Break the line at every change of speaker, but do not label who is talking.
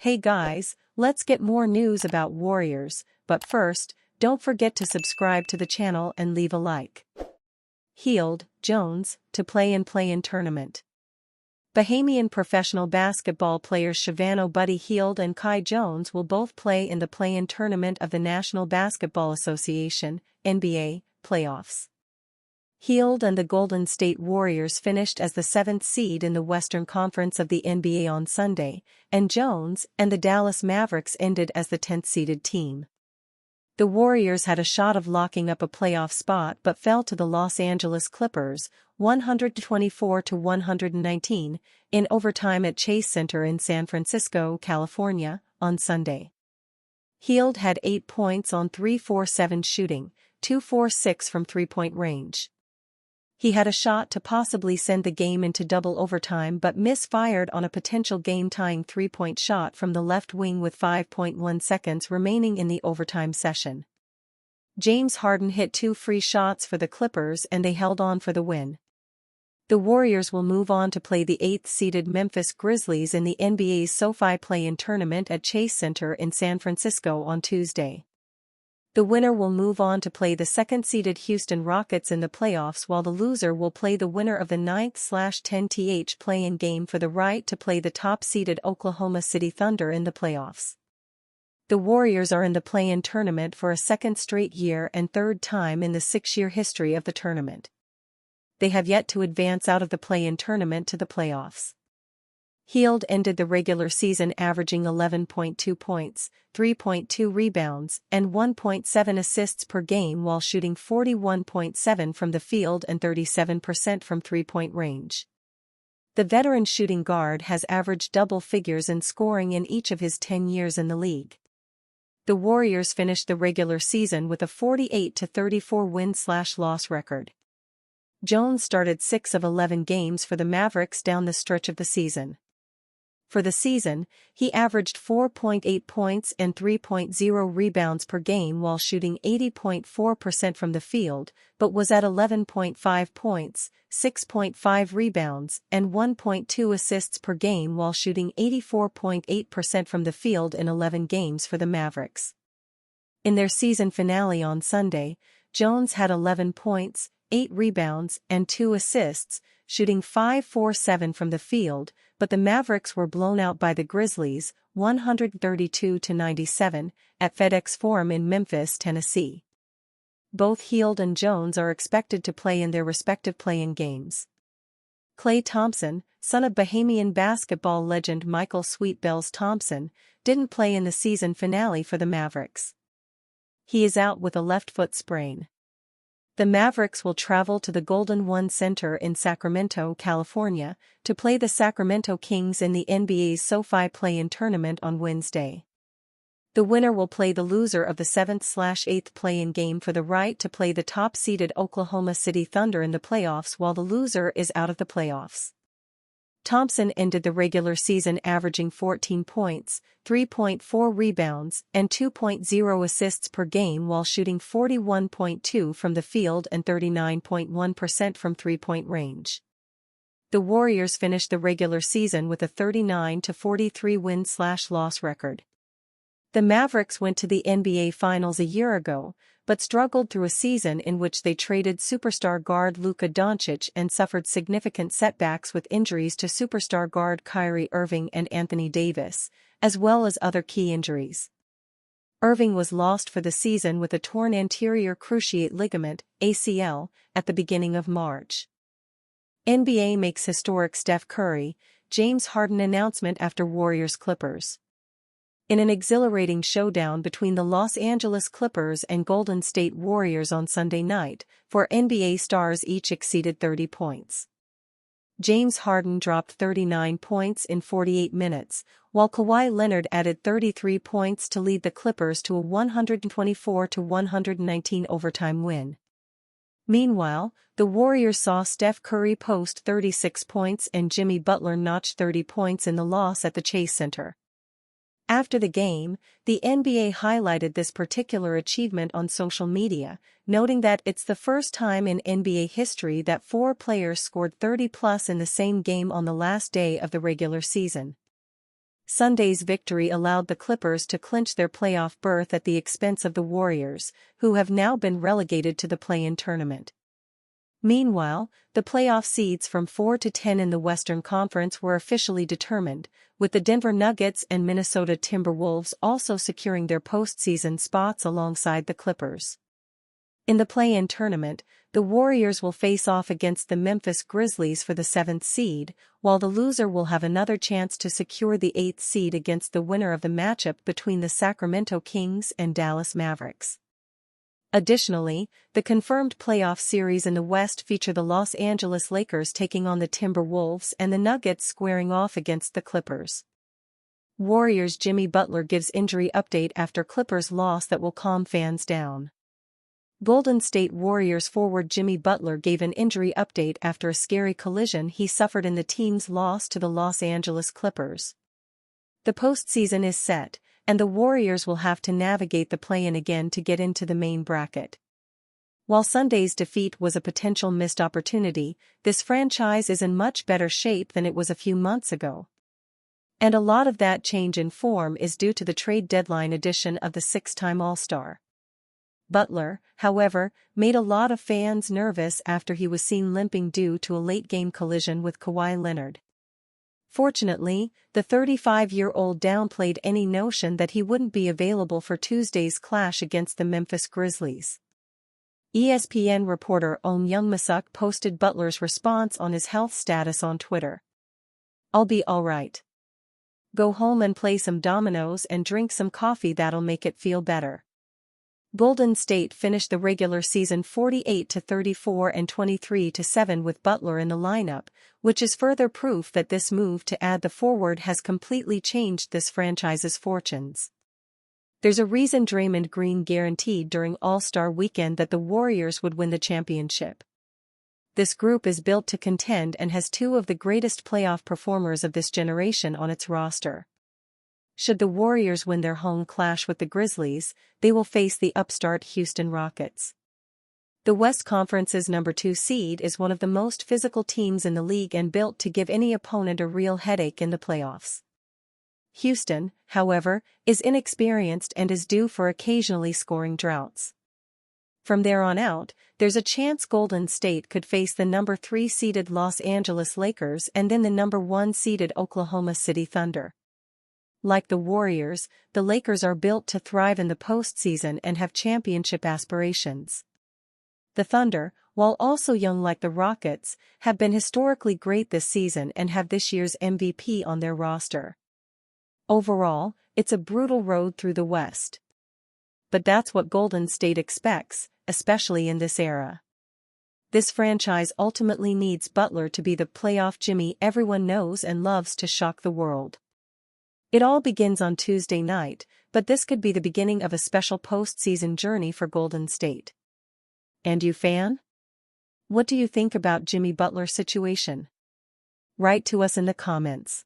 Hey guys, let's get more news about Warriors, but first, don't forget to subscribe to the channel and leave a like. Hield, Jones, to play in play-in tournament. Bahamian professional basketball players Shavonne Buddy Hield and Kai Jones will both play in the play-in tournament of the National Basketball Association, NBA, playoffs. Hield and the Golden State Warriors finished as the 7th seed in the Western Conference of the NBA on Sunday, and Jones and the Dallas Mavericks ended as the 10th-seeded team. The Warriors had a shot of locking up a playoff spot but fell to the Los Angeles Clippers, 124-119, in overtime at Chase Center in San Francisco, California, on Sunday. Hield had 8 points on 3-4-7 shooting, 2-4-6 from three-point range. He had a shot to possibly send the game into double overtime but misfired on a potential game-tying three-point shot from the left wing with 5.1 seconds remaining in the overtime session. James Harden hit 2 free shots for the Clippers and they held on for the win. The Warriors will move on to play the 8th-seeded Memphis Grizzlies in the NBA's SoFi Play-in tournament at Chase Center in San Francisco on Tuesday. The winner will move on to play the 2nd-seeded Houston Rockets in the playoffs while the loser will play the winner of the 9th/10th play-in game for the right to play the top-seeded Oklahoma City Thunder in the playoffs. The Warriors are in the play-in tournament for a 2nd straight year and 3rd time in the 6-year history of the tournament. They have yet to advance out of the play-in tournament to the playoffs. Hield ended the regular season averaging 11.2 points, 3.2 rebounds, and 1.7 assists per game while shooting 41.7% from the field and 37% from three-point range. The veteran shooting guard has averaged double figures in scoring in each of his 10 years in the league. The Warriors finished the regular season with a 48-34 win/loss record. Jones started 6 of 11 games for the Mavericks down the stretch of the season. For the season, he averaged 4.8 points and 3.0 rebounds per game while shooting 80.4% from the field, but was at 11.5 points, 6.5 rebounds, and 1.2 assists per game while shooting 84.8% from the field in 11 games for the Mavericks. In their season finale on Sunday, Jones had 11 points, 8 rebounds, and 2 assists, shooting 5-4-7 from the field, but the Mavericks were blown out by the Grizzlies, 132-97, at FedEx Forum in Memphis, Tennessee. Both Hield and Jones are expected to play in their respective play-in games. Klay Thompson, son of Bahamian basketball legend Michael "Sweet Bells" Thompson, didn't play in the season finale for the Mavericks. He is out with a left foot sprain. The Mavericks will travel to the Golden One Center in Sacramento, California, to play the Sacramento Kings in the NBA's SoFi Play-in tournament on Wednesday. The winner will play the loser of the 7th/8th play-in game for the right to play the top-seeded Oklahoma City Thunder in the playoffs while the loser is out of the playoffs. Thompson ended the regular season averaging 14 points, 3.4 rebounds, and 2.0 assists per game while shooting 41.2% from the field and 39.1% from three-point range. The Warriors finished the regular season with a 39-43 win/loss record. The Mavericks went to the NBA Finals a year ago, but struggled through a season in which they traded superstar guard Luka Doncic and suffered significant setbacks with injuries to superstar guard Kyrie Irving and Anthony Davis, as well as other key injuries. Irving was lost for the season with a torn anterior cruciate ligament, ACL, at the beginning of March. NBA makes historic Steph Curry, James Harden announcement after Warriors-Clippers. In an exhilarating showdown between the Los Angeles Clippers and Golden State Warriors on Sunday night, 4 NBA stars each exceeded 30 points. James Harden dropped 39 points in 48 minutes, while Kawhi Leonard added 33 points to lead the Clippers to a 124-119 overtime win. Meanwhile, the Warriors saw Steph Curry post 36 points and Jimmy Butler notch 30 points in the loss at the Chase Center. After the game, the NBA highlighted this particular achievement on social media, noting that it's the first time in NBA history that 4 players scored 30-plus in the same game on the last day of the regular season. Sunday's victory allowed the Clippers to clinch their playoff berth at the expense of the Warriors, who have now been relegated to the play-in tournament. Meanwhile, the playoff seeds from 4 to 10 in the Western Conference were officially determined, with the Denver Nuggets and Minnesota Timberwolves also securing their postseason spots alongside the Clippers. In the play-in tournament, the Warriors will face off against the Memphis Grizzlies for the 7th seed, while the loser will have another chance to secure the 8th seed against the winner of the matchup between the Sacramento Kings and Dallas Mavericks. Additionally, the confirmed playoff series in the West feature the Los Angeles Lakers taking on the Timberwolves and the Nuggets squaring off against the Clippers. Warriors' Jimmy Butler gives injury update after Clippers loss that will calm fans down. Golden State Warriors forward Jimmy Butler gave an injury update after a scary collision he suffered in the team's loss to the Los Angeles Clippers. The postseason is set, and the Warriors will have to navigate the play-in again to get into the main bracket. While Sunday's defeat was a potential missed opportunity, this franchise is in much better shape than it was a few months ago. And a lot of that change in form is due to the trade deadline addition of the six-time All-Star. Butler, however, made a lot of fans nervous after he was seen limping due to a late-game collision with Kawhi Leonard. Fortunately, the 35-year-old downplayed any notion that he wouldn't be available for Tuesday's clash against the Memphis Grizzlies. ESPN reporter Om Youngmisuk posted Butler's response on his health status on Twitter. "I'll be alright. Go home and play some dominoes and drink some coffee, that'll make it feel better." Golden State finished the regular season 48-34 and 23-7 with Butler in the lineup, which is further proof that this move to add the forward has completely changed this franchise's fortunes. There's a reason Draymond Green guaranteed during All-Star Weekend that the Warriors would win the championship. This group is built to contend and has two of the greatest playoff performers of this generation on its roster. Should the Warriors win their home clash with the Grizzlies, they will face the upstart Houston Rockets. The West Conference's number 2 seed is one of the most physical teams in the league and built to give any opponent a real headache in the playoffs. Houston, however, is inexperienced and is due for occasionally scoring droughts. From there on out, there's a chance Golden State could face the number 3 seeded Los Angeles Lakers and then the number 1 seeded Oklahoma City Thunder. Like the Warriors, the Lakers are built to thrive in the postseason and have championship aspirations. The Thunder, while also young like the Rockets, have been historically great this season and have this year's MVP on their roster. Overall, it's a brutal road through the West. But that's what Golden State expects, especially in this era. This franchise ultimately needs Butler to be the playoff Jimmy everyone knows and loves to shock the world. It all begins on Tuesday night, but this could be the beginning of a special postseason journey for Golden State. And you, fan? What do you think about Jimmy Butler's situation? Write to us in the comments.